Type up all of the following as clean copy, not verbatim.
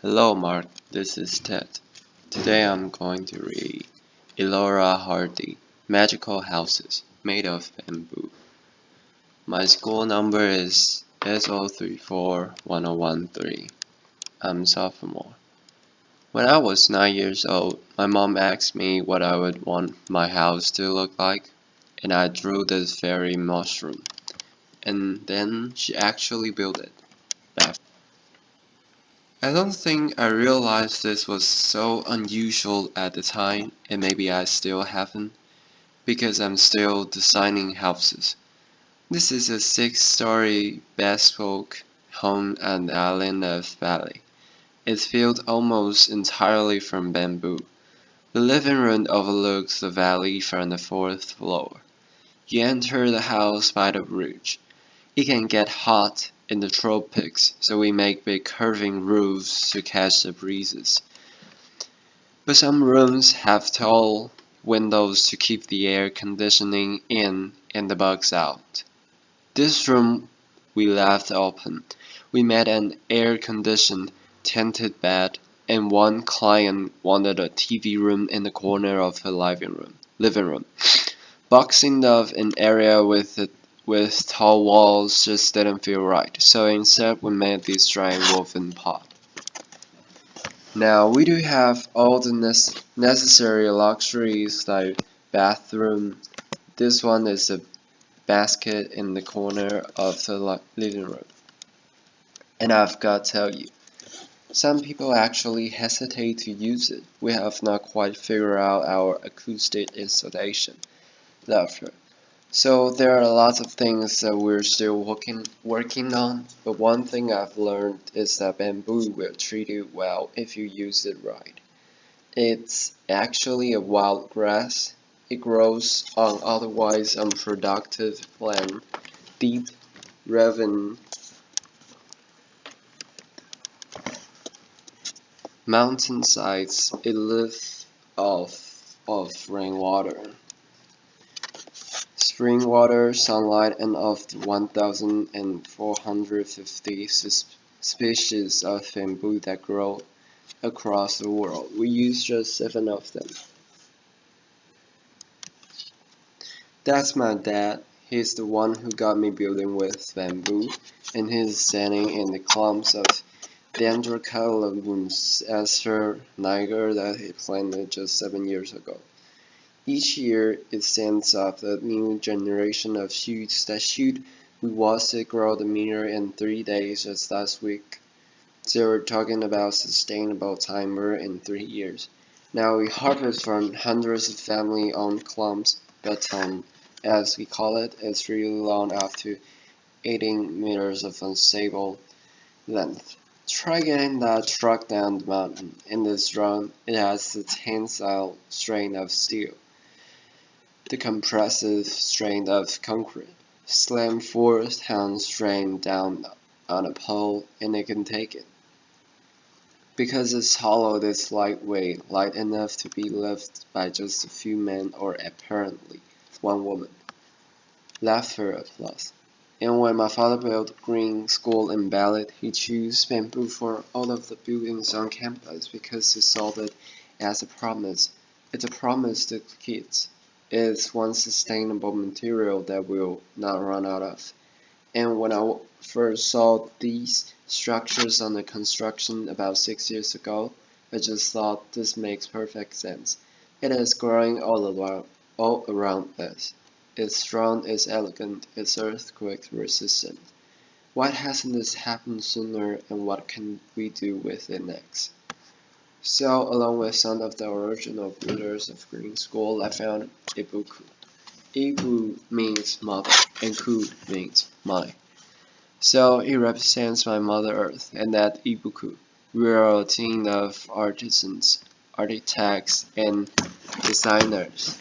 Hello Mark, this is Ted. Today I'm going to read Elora Hardy, Magical Houses Made of Bamboo. My school number is S0341013. I'm sophomore. When I was 9 years old, my mom asked me what I would want my house to look like, and I drew this fairy mushroom. And then she actually built it. I don't think I realized this was so unusual at the time, and maybe I still haven't, because I'm still designing houses. This is a 6-story bespoke home on the island of Bali. It's built almost entirely from bamboo. The living room overlooks the valley from the 4th floor. You enter the house by the bridge. It can get hot in the tropics, so we make big curving roofs to catch the breezes. But some rooms have tall windows to keep the air conditioning in and the bugs out. This room we left open. We made an air-conditioned, tinted bed, and one client wanted a TV room in the corner of her living room. Boxing off an area with tall walls just didn't feel right, so instead we made this giant woven pot. Now we do have all the necessary luxuries like bathroom. This one is a basket in the corner of the living room. And I've got to tell you, some people actually hesitate to use it. We have not quite figured out our acoustic installation. Laughter. So there are lots of things that we're still working on, but one thing I've learned is that bamboo will treat you well if you use it right. It's actually a wild grass. It grows on otherwise unproductive land, deep ravine mountainsides. It lives off rainwater, spring water, sunlight, and of the 1,450 species of bamboo that grow across the world. We use just 7 of them. That's my dad. He's the one who got me building with bamboo, and he's standing in the clumps of Dendrocalamus Aster Niger that he planted just 7 years ago. Each year, it sends up a new generation of shoots that shoot. We watched it grow the meter in 3 days just last week. So we're talking about sustainable timber in 3 years. Now we harvest from hundreds of family-owned clumps, baton, as we call it. It's really long, up to 18 meters of unstable length. Try getting that truck down the mountain. In this run, it has the tensile strength of steel, the compressive strength of concrete. Slam 4 tons strain down on a pole, and it can take it. Because it's hollow, it's lightweight, light enough to be lifted by just a few men or apparently one woman. Laughter applause. And when my father built Green School in Ballot, he chose bamboo for all of the buildings on campus because he saw it as a promise. It's a promise to the kids. It's one sustainable material that we'll not run out of. And when I first saw these structures under construction about 6 years ago, I just thought this makes perfect sense. It is growing all around us. It's strong, it's elegant, it's earthquake resistant. Why hasn't this happened sooner, and what can we do with it next? So, along with some of the original builders of Green School, I found Ibuku. Ibu means mother, and Ku means mine. So it represents my Mother Earth, and that Ibuku. We are a team of artisans, architects, and designers.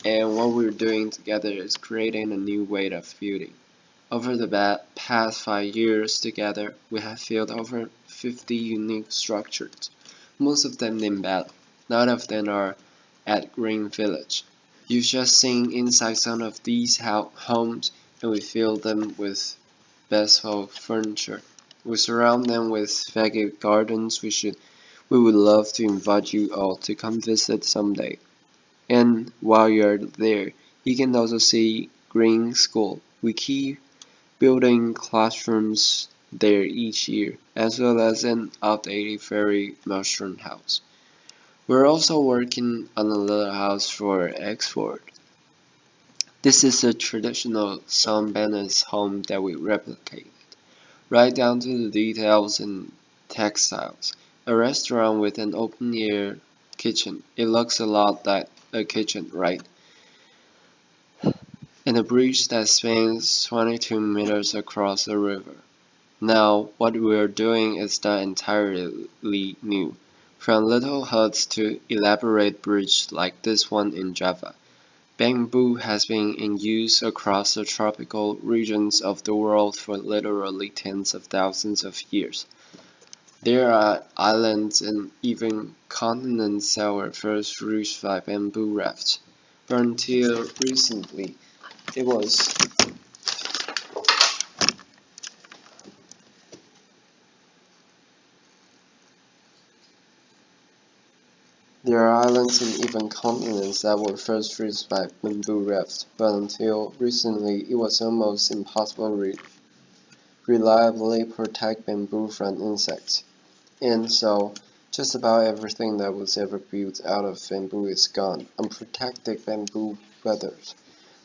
And what we're doing together is creating a new way of building. Over the past 5 years together, we have built over 50 unique structures, most of them in Bali. None of them are at Green Village. You've just seen inside some of these homes, and we fill them with bespoke furniture. We surround them with veggie gardens. We would love to invite you all to come visit someday. And while you're there, you can also see Green School. We keep building classrooms there each year, as well as an outdated fairy mushroom house. We're also working on a little house for export. This is a traditional Sunbanese home that we replicate, right down to the details and textiles. A restaurant with an open-air kitchen. It looks a lot like a kitchen, right? And a bridge that spans 22 meters across the river. Now, what we're doing is not entirely new. From little huts to elaborate bridges like this one in Java. Bamboo has been in use across the tropical regions of the world for literally tens of thousands of years. There are islands and even continents that were first reached by bamboo rafts, but until recently it was There are islands and even continents that were first reached by bamboo rafts, but until recently it was almost impossible to reliably protect bamboo from insects. And so, just about everything that was ever built out of bamboo is gone. Unprotected bamboo weathers.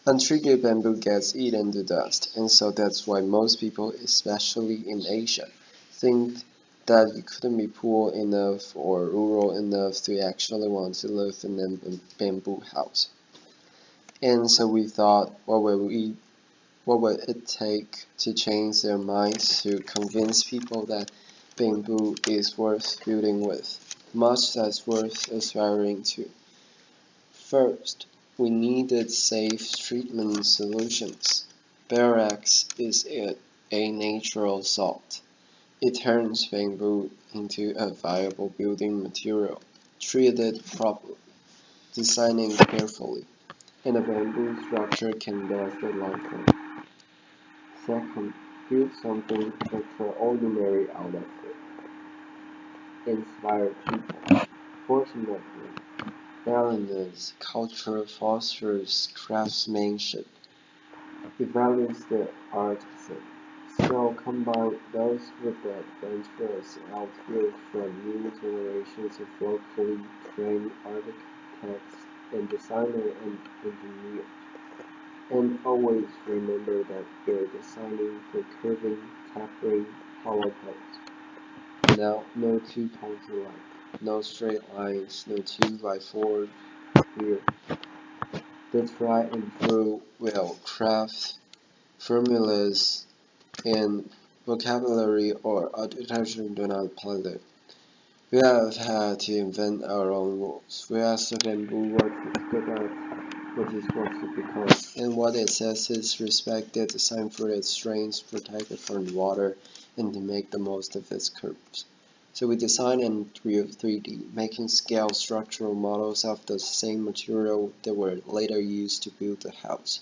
Untreated bamboo gets eaten to dust, and so that's why most people, especially in Asia, think that you couldn't be poor enough or rural enough to actually want to live in a bamboo house. And so we thought, what would it take to change their minds to convince people that bamboo is worth building with, much as worth aspiring to? First, we needed safe treatment solutions. Borax is a natural salt. It turns bamboo into a viable building material. Treat it properly, designing carefully, and a bamboo structure can last a long time. Second, build something extraordinary out of it. Inspire people. Fortunately, Balinese culture fosters craftsmanship. It values the artisan. So combine those with the adventurous outlook from new generations of locally trained architects and designers and engineers. And always remember that you're designing for curving, tapering, hollow parts. Now, no two-pointed line, no straight lines, no 2x4 here. The tried and true will craft formulas and vocabulary or architecture do not apply there. We have had to invent our own rules. We ask the bamboo what is good at, what is supposed to become, and what it says is respected, designed for its strengths, protected from water, and to make the most of its curves. So we design in 3D, making scale structural models of the same material that were later used to build the house.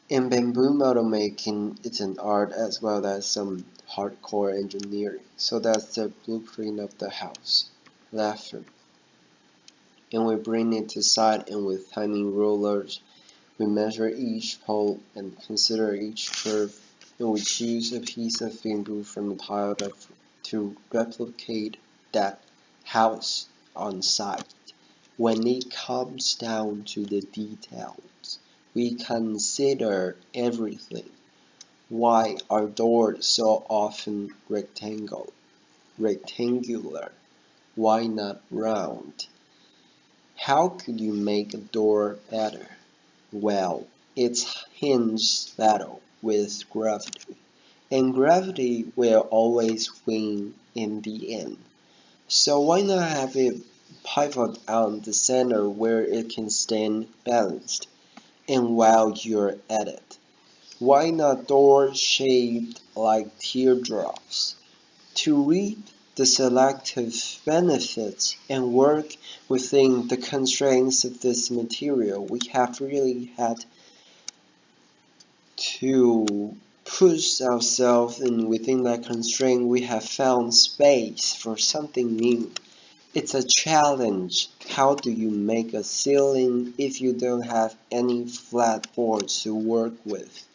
In bamboo model making, it's an art as well as some hardcore engineering. So that's the blueprint of the house. Laughter. And we bring it to site and with timing rulers, we measure each pole and consider each curve, and we choose a piece of bamboo from the pile to replicate that house on site. When it comes down to the details, we consider everything. Why are doors so often rectangular? Why not round? How could you make a door better? Well, it's hinge battle with gravity, and gravity will always win in the end. So why not have it pivot on the center where it can stand balanced? And while you're at it, why not doors shaped like teardrops? To reap the selective benefits and work within the constraints of this material, we have really had to push ourselves, and within that constraint we have found space for something new. It's a challenge. How do you make a ceiling if you don't have any flat boards to work with?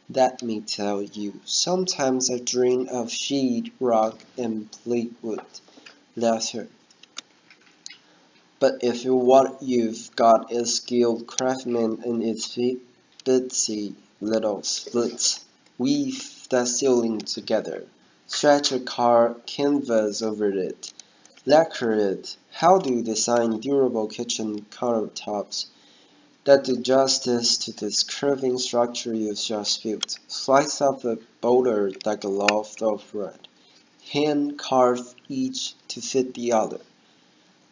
Let me tell you, sometimes I dream of sheet rock and plywood leather. But if what you've got is skilled craftsman and its bitsy little splits, weave that ceiling together. Stretch a car canvas over it. Lacquer it. How do you design durable kitchen countertops that do justice to this curving structure you've just built? Slice up the boulder like a loaf of bread. Hand carve each to fit the other.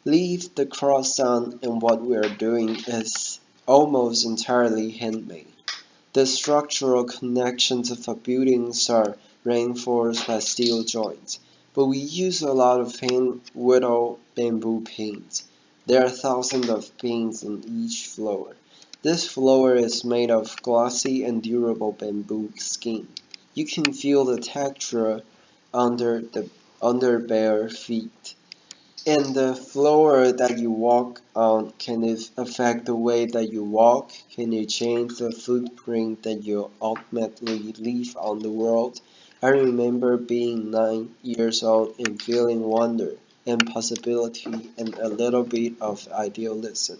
Leave the cross down, and what we are doing is almost entirely handmade. The structural connections of our buildings are reinforced by steel joints, but we use a lot of hand-whittled bamboo pins. There are thousands of pins in each floor. This floor is made of glossy and durable bamboo skin. You can feel the texture under bare feet. And the floor that you walk on, can it affect the way that you walk? Can it change the footprint that you ultimately leave on the world? I remember being 9 years old and feeling wonder and possibility and a little bit of idealism.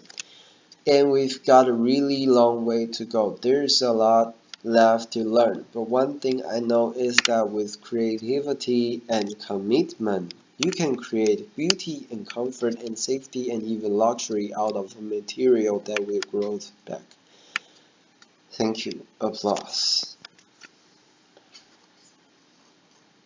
And we've got a really long way to go. There's a lot left to learn, but one thing I know is that with creativity and commitment, you can create beauty and comfort and safety and even luxury out of a material that will grow back. Thank you. Applause.